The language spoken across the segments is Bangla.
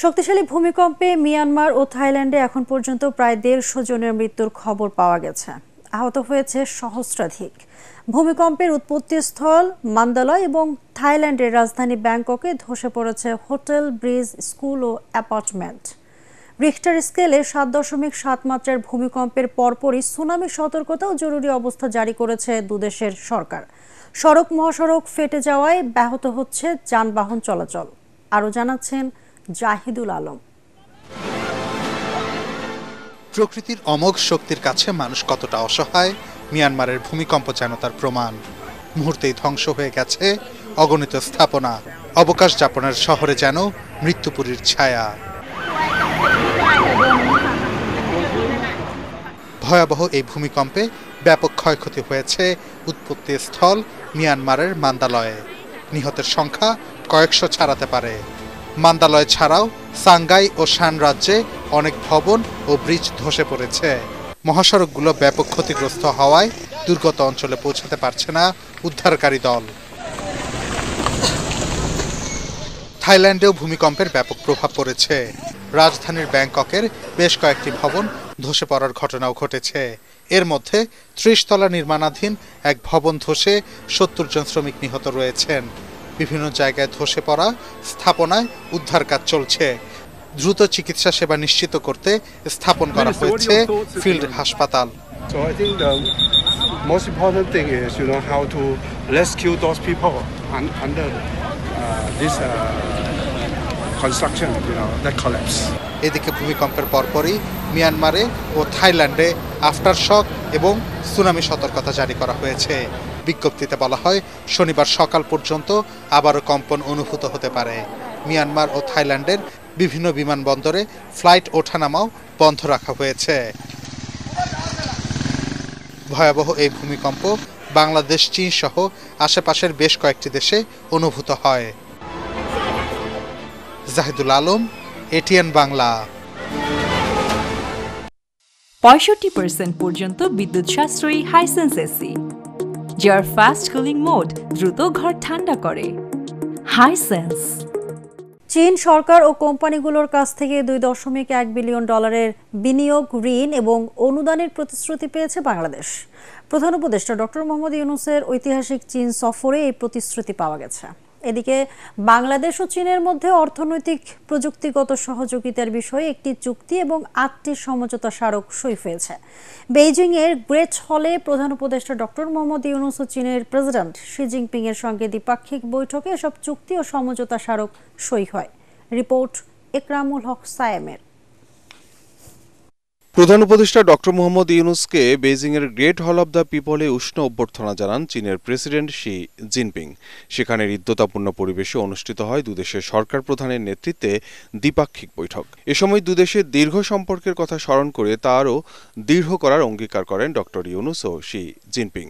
শক্তিশালী ভূমিকম্পে মিয়ানমার ও থাইল্যান্ডে এখন পর্যন্ত প্রায় ১৫০ জনের মৃত্যুর খবর পাওয়া গেছে। আহত হয়েছে সহস্রাধিক। ভূমিকম্পের উৎপত্তিস্থল মান্দালয় এবং থাইল্যান্ডের রাজধানী ব্যাংককে ধসে পড়েছে হোটেল, ব্রিজ, স্কুল ও অ্যাপার্টমেন্ট। রিখটার স্কেলে ৭.৭ মাত্রার ভূমিকম্পের পরপরই সুনামি সতর্কতা ও জরুরি অবস্থা জারি করেছে দুদেশের সরকার। সড়ক মহাসড়ক ফেটে যাওয়ায় ব্যাহত হচ্ছে যানবাহন চলাচল। আরও জানাচ্ছেন জাহিদুল আলম। প্রকৃতির অমোঘ শক্তির কাছে মানুষ কতটা অসহায়, মিয়ানমারের ভূমিকম্প যেন তার প্রমাণ। মুহূর্তেই ধ্বংস হয়ে গেছে অগণিত স্থাপনা, অবকাশ যাপনের শহরে যেন মৃত্যুপুরীর ছায়া। ভয়াবহ এই ভূমিকম্পে ব্যাপক ক্ষয়ক্ষতি হয়েছে উৎপত্তি স্থল মিয়ানমারের মান্দালয়ে। নিহতের সংখ্যা কয়েকশো ছাড়াতে পারে। মান্দালয় ছাড়াও সাংগাই ও শান রাজ্যে অনেক ভবন ও ব্রিজ ধসে পড়েছে। মহাসড়কগুলো ব্যাপক ক্ষতিগ্রস্ত হওয়ায় দুর্গত অঞ্চলে পৌঁছাতে পারছে না উদ্ধারকারী দল। থাইল্যান্ডেও ভূমিকম্পের ব্যাপক প্রভাব পড়েছে। রাজধানীর ব্যাংককের বেশ কয়েকটি ভবন ধসে পড়ার ঘটনাও ঘটেছে। এর মধ্যে ৩০ তলা নির্মাণাধীন এক ভবন ধসে ৭০ জন শ্রমিক নিহত রয়েছেন। বিভিন্ন জায়গায় ধসে পড়া স্থাপনায় উদ্ধার কাজ চলছে। দ্রুত চিকিৎসা সেবা নিশ্চিত করতে স্থাপন করা হয়েছে ফিল্ড হাসপাতাল। এদিকে ভূমিকম্পের পরপরই মিয়ানমারে ও থাইল্যান্ডে আফটার শক এবং সুনামি সতর্কতা জারি করা হয়েছে। বিজ্ঞপ্তিতে বলা হয়, শনিবার সকাল পর্যন্ত আবারও কম্পন অনুভূত হতে পারে। মিয়ানমার ও থাইল্যান্ডের বিভিন্ন বিমানবন্দরে ফ্লাইট ওঠানামাও বন্ধ রাখা হয়েছে। ভয়াবহ এই ভূমিকম্প বাংলাদেশ, চীন সহ আশেপাশের বেশ কয়েকটি দেশে অনুভূত হয়। জাহিদুল আলম, এটিএন বাংলা। ৬৫% পর্যন্ত বিদ্যুৎ সাশ্রয়ী হাইসেন্স এসি, যার ফাস্ট কুলিং মোড দ্রুত ঘর ঠান্ডা করে। হাইসেন্স। চীন সরকার ও কোম্পানিগুলোর কাছ থেকে $2.1 বিলিয়ন বিনিয়োগ, ঋণ এবং অনুদানের প্রতিশ্রুতি পেয়েছে বাংলাদেশ। প্রধান উপদেষ্টা ডক্টর মোহাম্মদ ইউনূসের ঐতিহাসিক চীন সফরে এই প্রতিশ্রুতি পাওয়া গেছে। এদিকে বাংলাদেশ ও চীনের মধ্যে অর্থনৈতিক প্রযুক্তিগত সহযোগিতার বিষয়ে একটি চুক্তি এবং ৮টি সমঝোতা স্মারক সই হয়েছে। বেইজিংয়ের গ্রেট হলে প্রধান উপদেষ্টা ডক্টর মোহাম্মদ ইউনূস ও চীনের প্রেসিডেন্ট শি জিনপিং এর সঙ্গে দ্বিপাক্ষিক বৈঠকে এসব চুক্তি ও সমঝোতা স্মারক সই হয়। রিপোর্ট একরামুল হক সায়েমের। প্রধান উপদেষ্টা ডক্টর মোহাম্মদ ইউনূসকে বেইজিংয়ের গ্রেট হল অব দ্য পিপলে উষ্ণ অভ্যর্থনা জানান চীনের প্রেসিডেন্ট শি জিনপিং। সেখানে হৃদ্যতাপূর্ণ পরিবেশে অনুষ্ঠিত হয় দুদেশের সরকার প্রধানের নেতৃত্বে দ্বিপাক্ষিক বৈঠক। এ সময় দুদেশের দীর্ঘ সম্পর্কের কথা স্মরণ করে তা আরও দৃঢ় করার অঙ্গীকার করেন ডক্টর ইউনূস ও শি জিনপিং।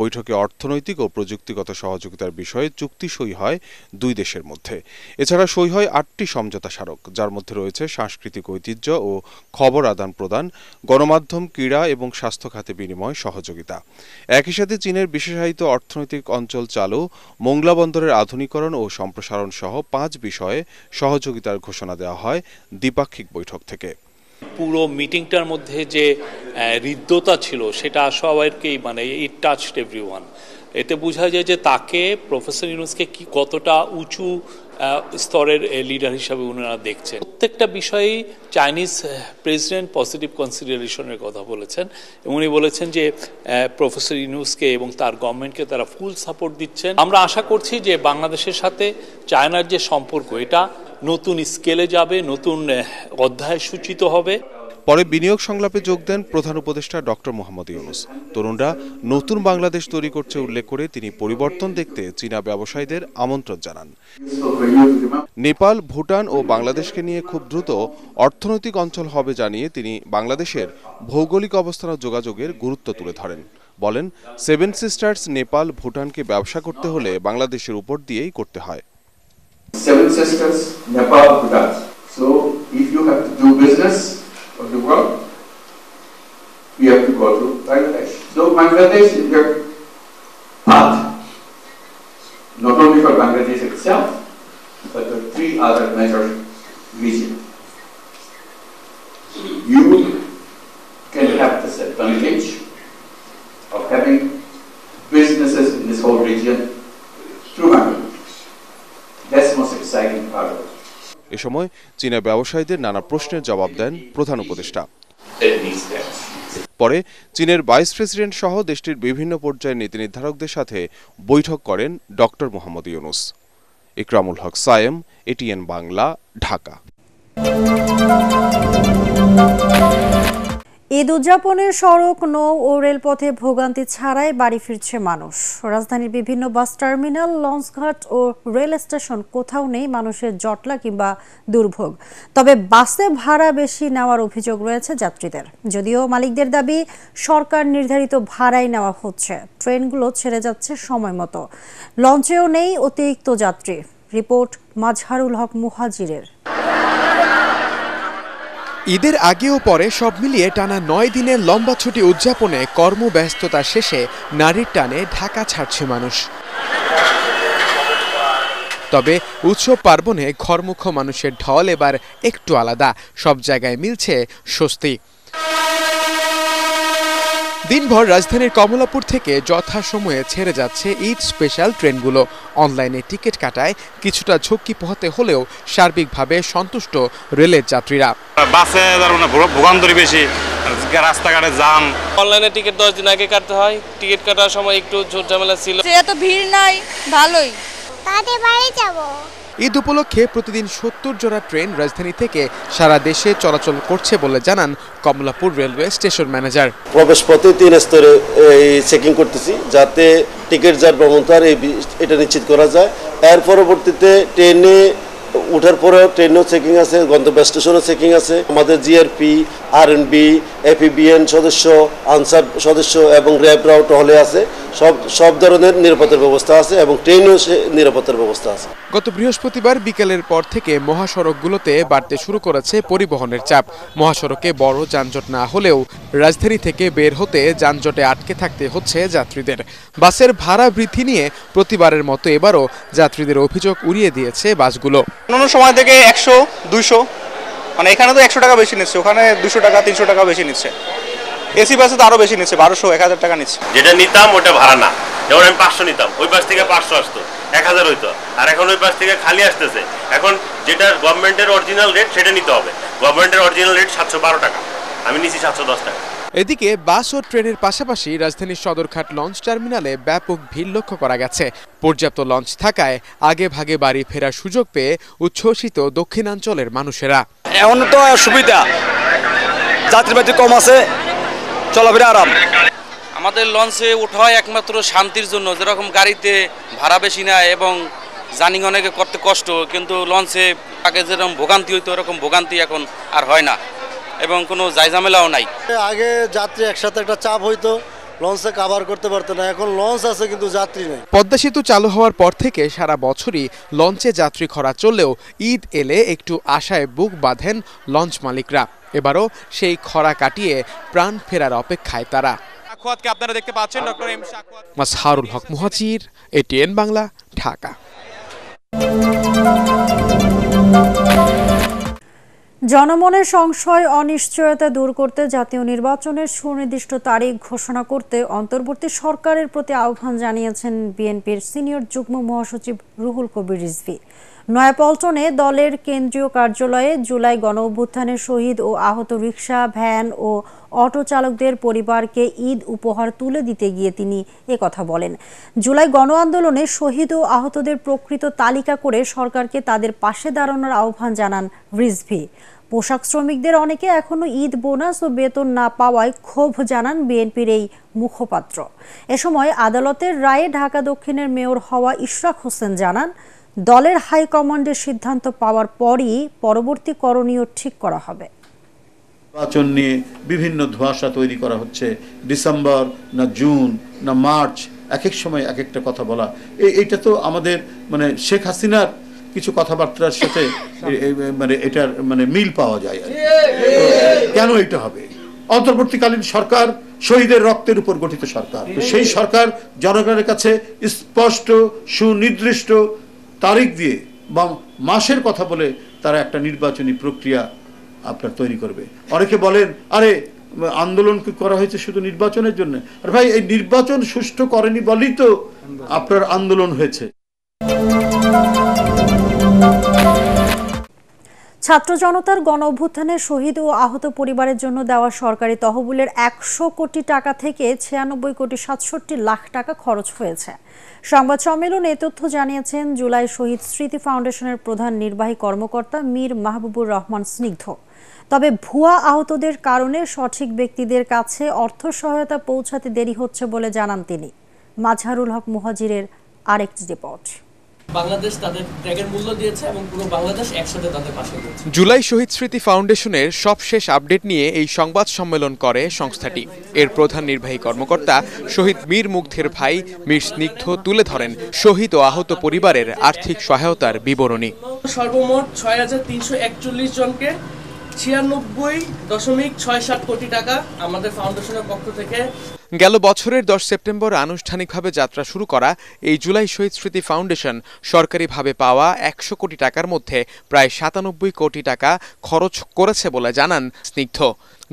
বৈঠকে অর্থনৈতিক ও প্রযুক্তিগত সহযোগিতার বিষয়ে চুক্তি সই হয় দুই দেশের মধ্যে। এছাড়া সই হয় ৮টি সমঝোতা স্মারক, যার মধ্যে রয়েছে সাংস্কৃতিক ঐতিহ্য ও খবর আদান প্রদান, গণমাধ্যম, ক্রীড়া এবং স্বাস্থ্য খাতে বিনিময় সহযোগিতা। একই সাথে চীনের বিশেষায়িত অর্থনৈতিক অঞ্চল চালু, মোংলা বন্দরের আধুনিকরণ ও সম্প্রসারণ সহ 5 বিষয়ে সহযোগিতার ঘোষণা দেওয়া হয় দ্বিপাক্ষিক বৈঠক থেকে। পুরো মিটিংটার মধ্যে যে হৃদ্যতা ছিল সেটা সবাইকেই ইট টাচড এভরিওয়ান। এতে বোঝা যায় যে তাকে, প্রফেসর ইউনূসকে কি কতটা উঁচু স্তরের লিডার হিসাবে ওনারা দেখছেন। প্রত্যেকটা বিষয়েই চাইনিজ প্রেসিডেন্ট পজিটিভ কনসিডারেশনের কথা বলেছেন এবং উনি বলেছেন যে প্রফেসর ইউনূসকে এবং তার গভর্নমেন্টকে তারা ফুল সাপোর্ট দিচ্ছেন। আমরা আশা করছি যে বাংলাদেশের সাথে চায়নার যে সম্পর্ক, এটা নতুন স্কেলে যাবে, নতুন অধ্যায় সূচিত হবে। পরে বিনিয়োগ সংলাপে যোগ দেন প্রধান উপদেষ্টা ডক্টর মোহাম্মদ ইউনূস। তরুণরা নতুন বাংলাদেশ তৈরি করছে উল্লেখ করে তিনি পরিবর্তন দেখতে চীনা ব্যবসায়ীদের আমন্ত্রণ জানান। নেপাল, ভুটান ও বাংলাদেশকে নিয়ে খুব দ্রুত অর্থনৈতিক অঞ্চল হবে জানিয়ে তিনি বাংলাদেশের ভৌগোলিক অবস্থান ও যোগাযোগের গুরুত্ব তুলে ধরেন। বলেন, 7 সিস্টার্স নেপাল, ভুটানকে ব্যবসা করতে হলে বাংলাদেশের উপর দিয়েই করতে হয়। 7 sisters, Nepal, Bhutan. So if you have to do business of the world, we have to go to Bangladesh. So Bangladesh is your path, not only for Bangladesh itself, but the 3 other major region. You can have this advantage of having businesses in this whole region through Bangladesh. That's the most exciting part of it. এ সময় চীনা ব্যবসায়ীদের নানা প্রশ্নের জবাব দেন প্রধান উপদেষ্টা। পরে চীনের ভাইস প্রেসিডেন্ট সহ দেশটির বিভিন্ন পর্যায়ের নীতি নির্ধারকদের সাথে বৈঠক করেন ডক্টর মোহাম্মদ ইউনূস। ইকরামুল হক সায়েম, এটিএন বাংলা, ঢাকা। ঈদ উদযাপনের সড়ক, নৌ ও রেলপথে ভোগান্তি ছাড়াই বাড়ি ফিরছে মানুষ। রাজধানীর বিভিন্ন বাস টার্মিনাল, লঞ্চঘাট ও রেল স্টেশন কোথাও নেই মানুষের জটলা কিংবা দুর্ভোগ। তবে বাসে ভাড়া বেশি নেওয়ার অভিযোগ রয়েছে যাত্রীদের। যদিও মালিকদের দাবি সরকার নির্ধারিত ভাড়াই নেওয়া হচ্ছে, ট্রেনগুলো ছেড়ে যাচ্ছে সময় মতো। লঞ্চেও নেই অতিরিক্ত যাত্রী। রিপোর্ট মাজহারুল হক মুহাজিরের। ঈদের আগে ও পরে সব মিলিয়ে টানা 9 দিনের লম্বা ছুটি উদযাপনে কর্মব্যস্ততা শেষে নারীর টানে ঢাকা ছাড়ছে মানুষ। তবে উৎসব পার্বণে ঘরমুখ মানুষের ঢল এবার একটু আলাদা, সব জায়গায় মিলছে স্বস্তি। দিনভর রাজধানীর কমলাপুর থেকে যথাসময়ে ছেড়ে যাচ্ছে ঈদ স্পেশাল ট্রেনগুলো। অনলাইনে টিকিট কাটায় কিছুটা ঝক্কি পোহাতে হলেও সার্বিকভাবে সন্তুষ্ট রেলের যাত্রীরা। বাসে ভোগান্তরি বেশি, রাস্তাঘাটে জাম। অনলাইনে টিকিট 10 দিন আগে কাটতে হয়, টিকিট কাটার সময় একটু ঝুট ঝামেলা ছিল। এত ভিড় নাই, ভালোই। তাতে বাড়ি যাব। ঈদ উপলক্ষে প্রতিদিন 70 জোড়া ট্রেন রাজধানী থেকে সারা দেশে চলাচল করছে বলে জানান কমলাপুর রেলওয়ে স্টেশন ম্যানেজার। প্রবেশ পথে 3 স্তরে চেকিং করতেছি, যাতে টিকিট যার ভ্রমণতার এটা নিশ্চিত করা যায়। এর পরবর্তীতে ট্রেনে উঠার পরে ট্রেনেও চেকিং আছে, গন্তব্য স্টেশনও চেকিং আছে। আমাদের জিআরপি, আরএনবি, এপিবিএন সদস্য, আনসার সদস্য এবং র্যাব রাউট হলে আছে। সব ধরনের নিরাপত্তার ব্যবস্থা আছে এবং ট্রেনেও নিরাপত্তার ব্যবস্থা আছে। গত বৃহস্পতিবার বিকেলের পর থেকে মহাসড়কগুলোতে বাড়তে শুরু করেছে পরিবহনের চাপ। মহাসড়কে বড় যানজট না হলেও রাজধানী থেকে বের হতে যানজটে আটকে থাকতে হচ্ছে যাত্রীদের। বাসের ভাড়া বৃদ্ধি নিয়ে প্রতিবারের মতো এবারও যাত্রীদের অভিযোগ উড়িয়ে দিয়েছে বাসগুলো। অন্য সময় থেকে 100, 200, মানে এখানে তো 100 টাকা বেশি নিচ্ছে, ওখানে 200 টাকা 300 টাকা বেশি নিচ্ছে। এসি বাসে তো আরো বেশি নিচ্ছে, 1200, 1000 টাকা নিচ্ছে। যেটা নিতাম ওটা ভাড়া না, যেমন আমি 500 নিতাম, ওই বাস থেকে 500 আসতো, 1000 হইতো। আর এখন ওই বাস থেকে খালি আসতেছে। এখন যেটা গভর্নমেন্টের অরিজিনাল রেট সেটা নিতে হবে। গভর্নমেন্টের অরিজিনাল রেট 712 টাকা, আমি নিচ্ছি 710 টাকা। এদিকে বাস ও ট্রেনের পাশাপাশি রাজধানীর সদরঘাট লঞ্চ টার্মিনালে ব্যাপক ভিড় লক্ষ্য করা গেছে। পর্যাপ্ত লঞ্চ থাকায় আগে ভাগে বাড়ি ফেরার সুযোগ পেয়ে উচ্ছ্বসিত দক্ষিণাঞ্চলের মানুষেরা। এমন তো সুবিধা, যাত্রীবাহী কম আছে, চলাফেরা আরাম। আমাদের লঞ্চে ওঠা হয় একমাত্র শান্তির জন্য। যেরকম গাড়িতে ভাড়া বেশি নেয় এবং জার্নি অনেকে করতে কষ্ট, কিন্তু লঞ্চে আগে যেরকম ভোগান্তি হইতো এরকম ভোগান্তি এখন আর হয় না এবং কোনো জায়জামেলাও নাই। আগে যাত্রী একসাথে একটা চাপ হইতো, লঞ্চে কভার করতে পারতো না, এখন লঞ্চ আছে কিন্তু যাত্রী নেই। পদ্মা সেতু চালু হওয়ার পর থেকে সারা বছরই লঞ্চে যাত্রী খরা চললেও ঈদ এলে একটু আশায় বুক বাঁধেন লঞ্চ মালিকরা। এবারও সেই খরা কাটিয়ে প্রাণ ফেরার অপেক্ষায় তারা। আপনারা দেখতে পাচ্ছেন ডক্টর এম শাকওয়াত। মাজহারুল হক মুহাজির, এটিএন বাংলা, ঢাকা। জনমনের সংশয়, অনিশ্চয়তা দূর করতে জাতীয় নির্বাচনের সুনির্দিষ্ট তারিখ ঘোষণা করতে অন্তর্বর্তী সরকারের প্রতি আহ্বান জানিয়েছেন বিএনপির সিনিয়র যুগ্ম মহাসচিব রুহুল কবির রিজভী। নয়াপল্টনে দলের কেন্দ্রীয় কার্যালয়ে জুলাই গণঅভ্যুত্থানে শহীদ ও আহত রিকশা, ভ্যান ও অটো চালকদের পরিবারকে ঈদ উপহার তুলে দিতে গিয়ে তিনি একথা বলেন। জুলাই গণ আন্দোলনে শহীদ ও আহতদের প্রকৃত তালিকা করে সরকারকে তাদের পাশে দাঁড়ানোর আহ্বান জানান রিজভী। পোশাক শ্রমিকদের অনেকে এখনো ঈদ বোনাস ও বেতন না পাওয়ায় ক্ষোভ জানান বিএনপির এই মুখপাত্র। এ সময় আদালতের রায়ে ঢাকা দক্ষিণের মেয়র হওয়া ইশরাক হোসেন জানান, দলের হাইকমান্ডের সিদ্ধান্ত পাওয়ার পরই পরবর্তী করণীয় ঠিক করা হবে। নির্বাচন নিয়ে বিভিন্ন ধোঁয়াশা তৈরি করা হচ্ছে, ডিসেম্বর না জুন না মার্চ, এক এক সময় এক একটা কথা বলা। এইটা তো আমাদের মানে শেখ হাসিনার কিছু কথাবার্তার সাথে মানে এটার মানে মিল পাওয়া যায়। কেন এটা হবে? অন্তর্বর্তীকালীন সরকার শহীদের রক্তের উপর গঠিত সরকার। সেই সরকার জনগণের কাছে স্পষ্ট সুনির্দিষ্ট তারিখ দিয়ে বা মাসের কথা বলে তারা একটা নির্বাচনী প্রক্রিয়া আপনার তৈরি করবে। অনেকে বলেন আরে আন্দোলন করা হয়েছে শুধু নির্বাচনের জন্য, আর ভাই এই নির্বাচন সুষ্ঠু করেনি বলেই তো আপনার আন্দোলন হয়েছে। ছাত্র জনতার গণ অভ্যুত্থানে শহীদ ও আহত পরিবারের জন্য দেওয়া সরকারি তহবিলের 100 কোটি টাকা থেকে 96 কোটি 67 লাখ টাকা খরচ হয়েছে। সংবাদ সম্মেলনে এ তথ্য জানিয়েছেন জুলাই শহীদ স্মৃতি ফাউন্ডেশনের প্রধান নির্বাহী কর্মকর্তা মীর মাহবুবুর রহমান স্নিগ্ধ। তবে ভুয়া আহতদের কারণে সঠিক ব্যক্তিদের কাছে অর্থ সহায়তা পৌঁছাতে দেরি হচ্ছে বলে জানান তিনি। মাজহারুল হক মুহাজিরের আরেকটি রিপোর্ট। বাংলাদেশ তাদের ত্যাগের মূল্য দিয়েছে এবং পুরো বাংলাদেশ একসাথে তাদের পাশে রয়েছে। জুলাই শহীদ স্মৃতি ফাউন্ডেশনের সবশেষ আপডেট নিয়ে এই সংবাদ সম্মেলন করে সংস্থাটি। এর প্রধান নির্বাহী কর্মকর্তা শহীদ মীর মুগ্ধের ভাই মীর স্নিগ্ধ তুলে ধরেন শহীদ ও আহত পরিবারের আর্থিক সহায়তার বিবরণী। সর্বমোট ৬,৩৪১ জনকে ৯৬.৬৭ কোটি টাকা আমাদের ফাউন্ডেশনের পক্ষ থেকে। গেল বছরের 10 সেপ্টেম্বর আনুষ্ঠানিকভাবে যাত্রা শুরু করা এই জুলাই শহীদ স্মৃতি ফাউন্ডেশন সরকারিভাবে পাওয়া 100 কোটি টাকার মধ্যে প্রায় 97 কোটি টাকা খরচ করেছে বলে জানান স্নিগ্ধ,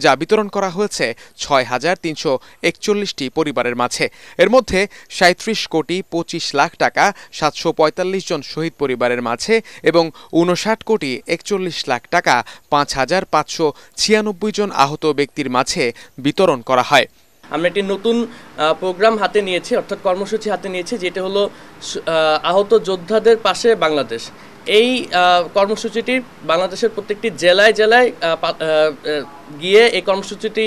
যা বিতরণ করা হয়েছে 6,341টি পরিবারের মাঝে। এর মধ্যে 37 কোটি 25 লাখ টাকা 745 জন শহীদ পরিবারের মাঝে এবং 59 কোটি 41 লাখ টাকা 5,596 জন আহত ব্যক্তির মাঝে বিতরণ করা হয়। আমরা একটি নতুন প্রোগ্রাম হাতে নিয়েছি, অর্থাৎ কর্মসূচি হাতে নিয়েছি, যেটা হলো আহত যোদ্ধাদের পাশে বাংলাদেশ। এই কর্মসূচিটি বাংলাদেশের প্রত্যেকটি জেলায় জেলায় গিয়ে এই কর্মসূচিটি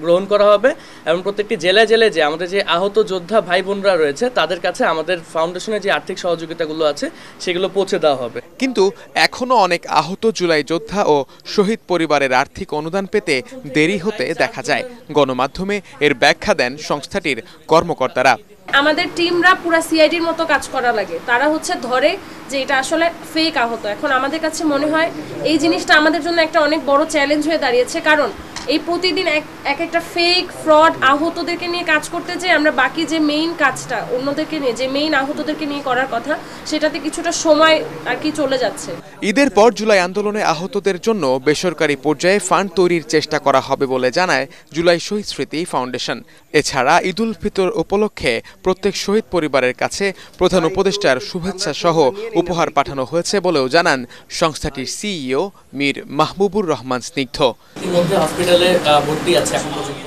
গ্রহণ করা হবে এবং প্রত্যেকটি জেলায় জেলায় যে আমাদের যে আহত যোদ্ধা ভাই বোনরা রয়েছে তাদের কাছে আমাদের ফাউন্ডেশনের যে আর্থিক সহযোগিতাগুলো আছে সেগুলো পৌঁছে দেওয়া হবে। কিন্তু এখনো অনেক আহত জুলাই যোদ্ধা ও শহীদ পরিবারের আর্থিক অনুদান পেতে দেরি হতে দেখা যায়। গণমাধ্যমে এর ব্যাখ্যা দেন সংস্থাটির কর্মকর্তারা। আমাদের টিমরা পুরো সিআইডির মতো কাজ করা লাগে, তারা হচ্ছে ধরে যে এটা আসলে ফেক আহত। এখন আমাদের কাছে মনে হয় এই জিনিসটা আমাদের জন্য একটা অনেক বড় চ্যালেঞ্জ হয়ে দাঁড়িয়েছে, কারণ এই প্রতিদিন এক একটা ফেক ফ্রড আহতদেরকে নিয়ে কাজ করতে যে আমরা বাকি যে মেইন কাজটা অন্যদেরকে নিয়ে যে মেইন আহতদেরকে নিয়ে করার কথা সেটাতে কিছুটা সময় আর কি চলে যাচ্ছে। ঈদের পর জুলাই আন্দোলনে আহতদের জন্য বেসরকারি পর্যায়ে ফান্ড তৈরির চেষ্টা করা হবে বলে জানায় জুলাই শহীদ স্মৃতি ফাউন্ডেশন। এছাড়া ঈদুল ফিতর উপলক্ষে প্রত্যেক শহীদ পরিবারের কাছে প্রধান উপদেষ্টার শুভেচ্ছা সহ উপহার পাঠানো হয়েছে বলেও জানান সংস্থাটির সিইও মীর মাহবুবুর রহমান স্নিগ্ধ। ইতিমধ্যে হসপিটালে ভর্তি আছে এখন পর্যন্ত।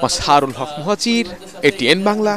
মাজহারুল হক মুহাজির, এটিএন বাংলা।